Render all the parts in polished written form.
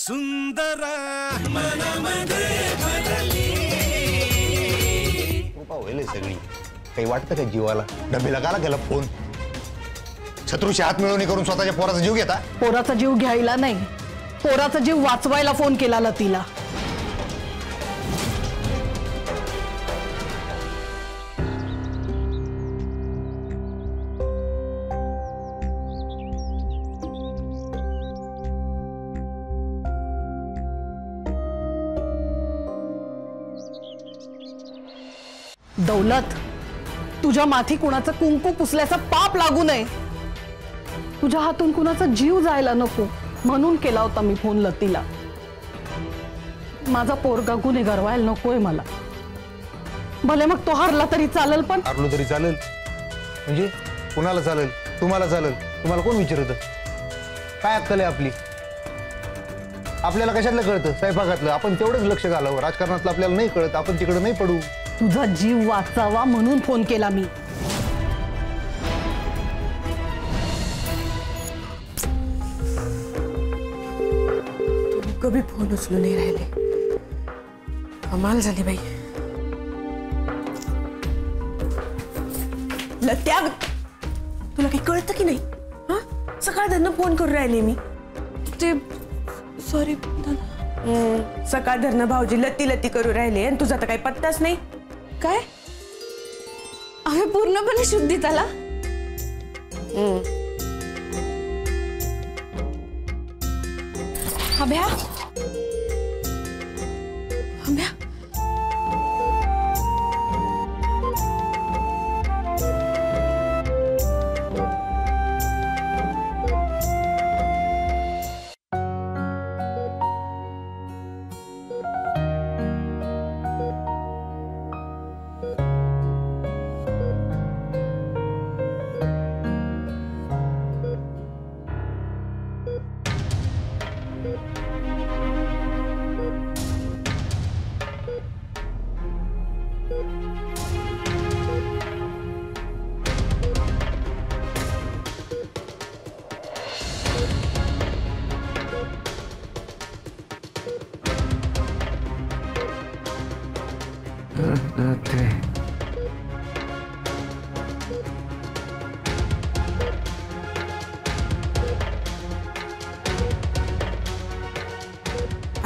सुंदर मनामध्ये भरली होईल सगळी काही वाटतं का जीवाला डबेला काला केला फोन शत्रूशी हात मिळवणी करून स्वतःच्या पोराचा जीव घेता पोराचा जीव घ्यायला नाही पोराचा जीव वाचवायला फोन केला लतीला दौलत तुझ्या माथी कुणाचं कुंकू पुसल्याचा पाप लागू नये तुझ्या हातून कुणाचा जीव जायला नको म्हणून केला होता मी फोन लतीला माझा पोरगा गुन्हेगार व्हायला नकोय मला भले मग तो हरला तरी चालेल पण हरलो तरी चालेल म्हणजे कुणाला चालेल तुम्हाला तुम्हाला कोण विचारतं काय अक्कल आहे आपली आपल्याला कशातलं कळतं स्वयंपाकातलं आपण तेवढंच लक्ष घालावं राजकारणातलं आपल्याला नाही कळत आपण तिकडे नाही पडू तुझा जीव वाचावा म्हणून फोन केला मी कभी फोन उचलून नाही राहिले कमाल झाली बाई लत्या तुला काही कळतं की नाही हा सकाळधरनं फोन करून राहिले मी ते सॉरी सकाळधरनं भाऊजी लत्ती लत्ती करू राहिले आणि तुझा तर काही पत्ताच नाही काय अरे पूर्णपणे शुद्धी झाला अभ्या अभ्या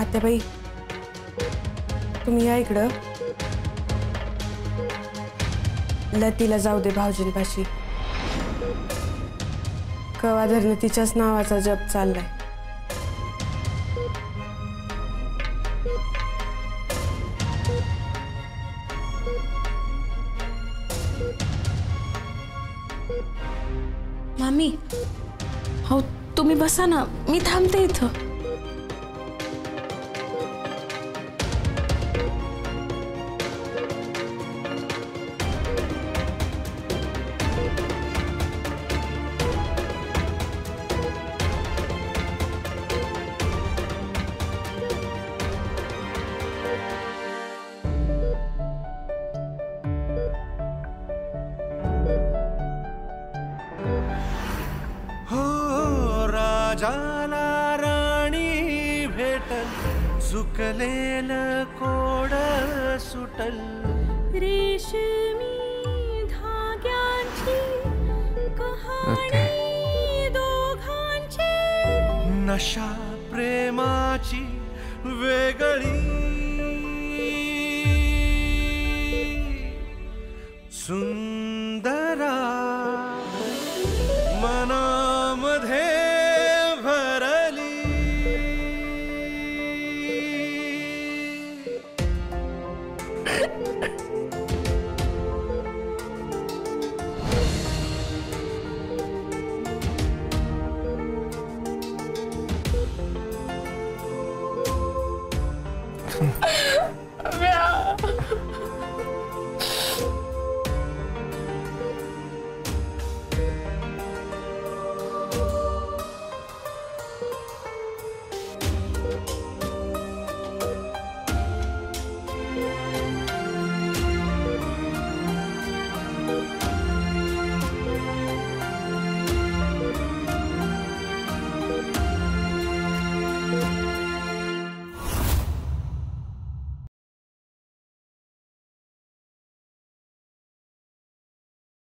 आत्याबाई तुम्ही या इकडं लतीला जाऊ दे भाऊजींपाशी कवा धरणं तिच्याच नावाचा जप चाललाय मामी हो तुम्ही बसा ना मी थांबते इथं राजाला राणी भेटल सुकलेल कोड सुटल रेशमी धाग्यांची कहाणी दोघांची नशा प्रेमाची वेगळी सुंदरा मनामध्ये